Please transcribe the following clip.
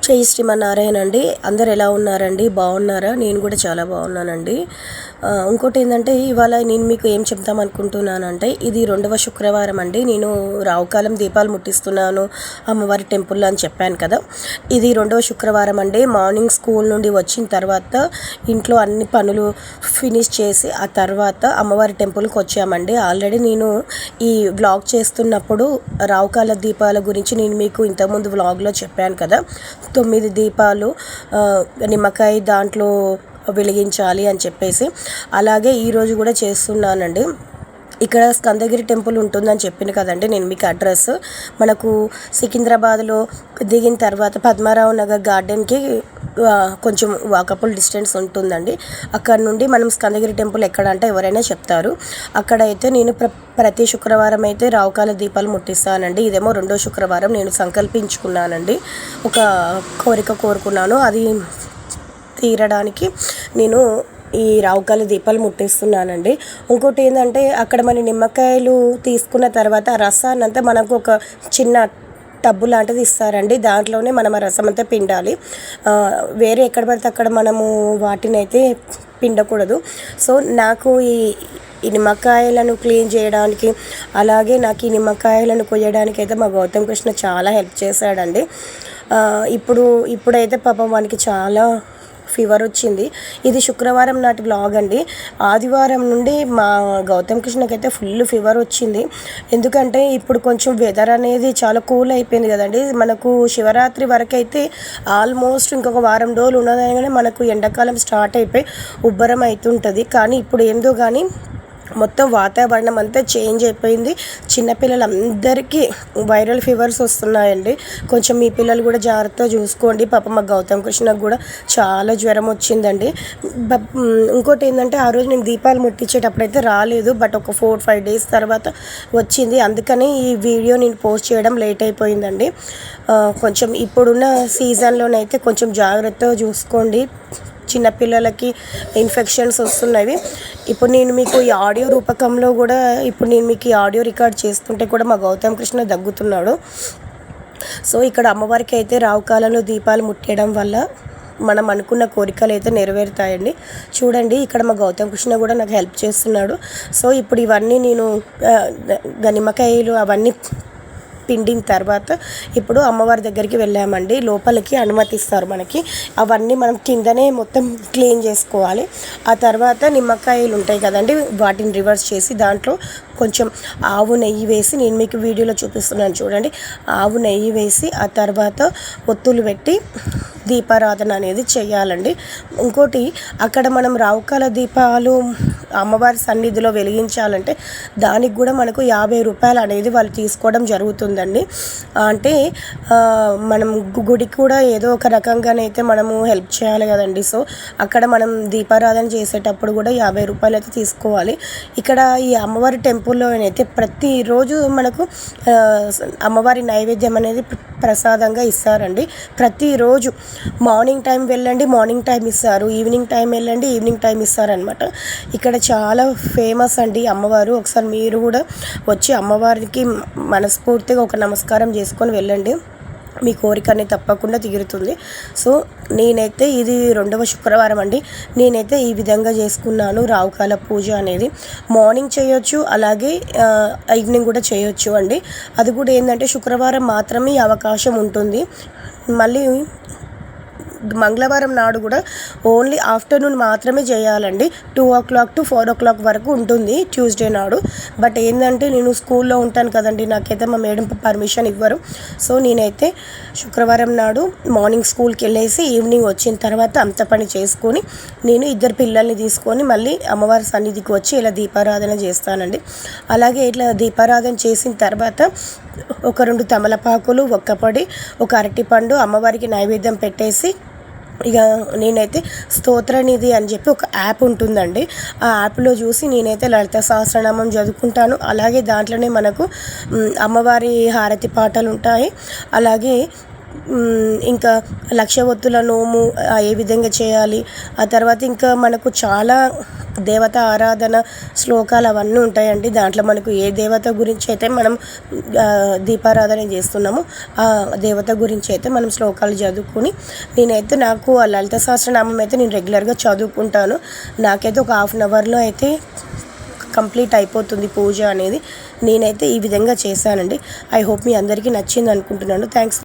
జై శ్రీమన్నారాయణ అండి. అందరు ఎలా ఉన్నారండి? బాగున్నారా? నేను కూడా చాలా బాగున్నానండి. ఇంకోటి ఏంటంటే ఇవాళ నేను మీకు ఏం చెప్దాం అనుకుంటున్నానంటే ఇది 2వ శుక్రవారం అండి. నేను రావుకాలం దీపాలు ముట్టిస్తున్నాను అమ్మవారి టెంపుల్లో అని చెప్పాను కదా. ఇది 2వ శుక్రవారం అండి. మార్నింగ్ స్కూల్ నుండి వచ్చిన తర్వాత ఇంట్లో అన్ని పనులు ఫినిష్ చేసి ఆ తర్వాత అమ్మవారి టెంపుల్కి వచ్చామండి. ఆల్రెడీ నేను ఈ వ్లాగ్ చేస్తున్నప్పుడు రావుకాల దీపాల గురించి నేను మీకు ఇంతకుముందు వ్లాగ్లో చెప్పాను కదా. 9 దీపాలు నిమ్మకాయ దాంట్లో వెలిగించాలి అని చెప్పేసి, అలాగే ఈరోజు కూడా చేస్తున్నానండి. ఇక్కడ స్కందగిరి టెంపుల్ ఉంటుందని చెప్పింది కదండి నేను మీకు అడ్రస్. మనకు సికింద్రాబాద్లో దిగిన తర్వాత పద్మారావు నగర్ గార్డెన్కి కొంచెం వాకబుల్ డిస్టెన్స్ ఉంటుందండి. అక్కడ నుండి మనం స్కందగిరి టెంపుల్ ఎక్కడ అంటే ఎవరైనా చెప్తారు. అక్కడైతే నేను ప్రతి శుక్రవారం అయితే రావుకాల దీపాలు ముట్టిస్తానండి. ఇదేమో 2వ శుక్రవారం. నేను సంకల్పించుకున్నానండి, ఒక కోరిక కోరుకున్నాను. అది తీరడానికి నేను ఈ రావుకాల దీపాలు ముట్టిస్తున్నానండి. ఇంకోటి ఏంటంటే అక్కడ మన నిమ్మకాయలు తీసుకున్న తర్వాత ఆ రసాన్ని అంతా మనకు ఒక చిన్న టబ్బు లాంటిది ఇస్తారండి. దాంట్లోనే మనం ఆ రసం అంతా పిండాలి. వేరే ఎక్కడ పడితే అక్కడ మనము వాటిని అయితే పిండకూడదు. సో నాకు ఈ నిమ్మకాయలను క్లీన్ చేయడానికి, అలాగే నాకు ఈ నిమ్మకాయలను కొయ్యడానికి అయితే మా గౌతమ్ కృష్ణ చాలా హెల్ప్ చేశాడండి. ఇప్పుడైతే పాపం వానికి చాలా ఫీవర్ వచ్చింది. ఇది శుక్రవారం నాటి వ్లాగ్ అండి. ఆదివారం నుండి మా గౌతమ్ కృష్ణకి అయితే ఫుల్ ఫీవర్ వచ్చింది. ఎందుకంటే ఇప్పుడు కొంచెం వెదర్ అనేది చాలా కూల్ అయిపోయింది కదండి. మనకు శివరాత్రి వరకు అయితే ఆల్మోస్ట్ ఇంకొక వారం రోజులు ఉన్నదనగానే మనకు ఎండాకాలం స్టార్ట్ అయిపోయి ఉబ్బరం అవుతుంటుంది. కానీ ఇప్పుడు ఏందో కానీ మొత్తం వాతావరణం అంతా చేంజ్ అయిపోయింది. చిన్నపిల్లలందరికీ వైరల్ ఫీవర్స్ వస్తున్నాయండి. కొంచెం మీ పిల్లలు కూడా జాగ్రత్తగా చూసుకోండి. పాపం మా గౌతమ్ కృష్ణకు కూడా చాలా జ్వరం వచ్చిందండి. ఇంకోటి ఏంటంటే ఆ రోజు నేను దీపాలు ముట్టించేటప్పుడు అయితే రాలేదు, బట్ ఒక 4-5 డేస్ తర్వాత వచ్చింది. అందుకని ఈ వీడియో నేను పోస్ట్ చేయడం లేట్ అయిపోయిందండి. కొంచెం ఇప్పుడున్న సీజన్లోనైతే కొంచెం జాగ్రత్తగా చూసుకోండి. చిన్నపిల్లలకి ఇన్ఫెక్షన్స్ వస్తున్నవి. ఇప్పుడు నేను మీకు ఈ ఆడియో రూపకంలో కూడా నేను మీకు ఈ ఆడియో రికార్డ్ చేస్తుంటే కూడా మా గౌతమ్ కృష్ణ దగ్గుతున్నాడు. సో ఇక్కడ అమ్మవారికి అయితే రావుకాలంలో దీపాలు ముట్టేయడం వల్ల మనం అనుకున్న కోరికలు అయితే నెరవేరుతాయండి. చూడండి ఇక్కడ మా గౌతమ్ కృష్ణ కూడా నాకు హెల్ప్ చేస్తున్నాడు. సో ఇప్పుడు ఇవన్నీ నేను నిమ్మకాయలు అవన్నీ పిండిన తర్వాత ఇప్పుడు అమ్మవారి దగ్గరికి వెళ్ళామండి. లోపలికి అనుమతిస్తారు మనకి. అవన్నీ మనం కిందనే మొత్తం క్లీన్ చేసుకోవాలి. ఆ తర్వాత నిమ్మకాయలు ఉంటాయి కదండి, వాటిని రివర్స్ చేసి దాంట్లో కొంచెం ఆవు నెయ్యి వేసి, నేను మీకు వీడియోలో చూపిస్తున్నాను చూడండి, ఆవు నెయ్యి వేసి ఆ తర్వాత ఒత్తులు పెట్టి దీపారాధన అనేది చేయాలండి. ఇంకోటి అక్కడ మనం రావుకాల దీపాలు అమ్మవారి సన్నిధిలో వెలిగించాలంటే దానికి కూడా మనకు 50 రూపాయలు అనేది వాళ్ళు తీసుకోవడం జరుగుతుందండి. అంటే మనం గుడికి కూడా ఏదో ఒక రకంగానైతే మనము హెల్ప్ చేయాలి కదండి. సో అక్కడ మనం దీపారాధన చేసేటప్పుడు కూడా 50 రూపాయలు అయితే తీసుకోవాలి. ఇక్కడ ఈ అమ్మవారి టెంపుల్లో అయితే ప్రతిరోజు మనకు అమ్మవారి నైవేద్యం అనేది ప్రసాదంగా ఇస్తారండి. ప్రతిరోజు మార్నింగ్ టైం వెళ్ళండి, మార్నింగ్ టైం ఇస్తారు. ఈవినింగ్ టైం వెళ్ళండి, ఈవినింగ్ టైం ఇస్తారనమాట. ఇక్కడ చాలా ఫేమస్ అండి అమ్మవారు. ఒకసారి మీరు కూడా వచ్చి అమ్మవారికి మనస్ఫూర్తిగా ఒక నమస్కారం చేసుకొని వెళ్ళండి. మీ కోరిక అనేది తప్పకుండా తీరుతుంది. సో నేనైతే ఇది 2వ శుక్రవారం అండి. నేనైతే ఈ విధంగా చేసుకున్నాను రావుకాల పూజ అనేది. మార్నింగ్ చేయొచ్చు, అలాగే ఈవినింగ్ కూడా చేయొచ్చు అండి. అది కూడా ఏంటంటే శుక్రవారం మాత్రమే ఈ అవకాశం ఉంటుంది. మళ్ళీ మంగళవారం నాడు కూడా ఓన్లీ ఆఫ్టర్నూన్ మాత్రమే చేయాలండి. 2 o'clock to 4 o'clock వరకు ఉంటుంది ట్యూస్డే నాడు. బట్ ఏంటంటే నేను స్కూల్లో ఉంటాను కదండి, నాకైతే మా మేడం పర్మిషన్ ఇవ్వరు. సో నేనైతే శుక్రవారం నాడు మార్నింగ్ స్కూల్కి వెళ్ళేసి ఈవినింగ్ వచ్చిన తర్వాత అంత పని చేసుకొని నేను 2 పిల్లల్ని తీసుకొని మళ్ళీ అమ్మవారి సన్నిధికి వచ్చి ఇలా దీపారాధన చేస్తానండి. అలాగే ఇట్లా దీపారాధన చేసిన తర్వాత ఒక 2 తమలపాకులు, ఒక్కపొడి, ఒక అరటిపండు అమ్మవారికి నైవేద్యం పెట్టేసి ఇక నేనైతే స్తోత్రనిధి అని చెప్పి ఒక యాప్ ఉంటుందండి. ఆ యాప్లో చూసి నేనైతే లలిత సహస్రనామం చదువుకుంటాను. అలాగే దాంట్లోనే మనకు అమ్మవారి హారతి పాటలు ఉంటాయి. అలాగే ఇంకా లక్ష ఒత్తుల నోము ఏ విధంగా చేయాలి, ఆ తర్వాత ఇంకా మనకు చాలా దేవత ఆరాధన శ్లోకాలు అవన్నీ ఉంటాయండి. దాంట్లో మనకు ఏ దేవత గురించి అయితే మనం దీపారాధన చేస్తున్నామో ఆ దేవత గురించి అయితే మనం శ్లోకాలు చదువుకొని నేనైతే నాకు ఆ లలిత సహస్రనామం అయితే నేను రెగ్యులర్గా చదువుకుంటాను. నాకైతే ఒక 1/2 అవర్లో అయితే కంప్లీట్ అయిపోతుంది పూజ అనేది. నేనైతే ఈ విధంగా చేశానండి. ఐ హోప్ మీ అందరికీ నచ్చింది అనుకుంటున్నాను. థ్యాంక్స్.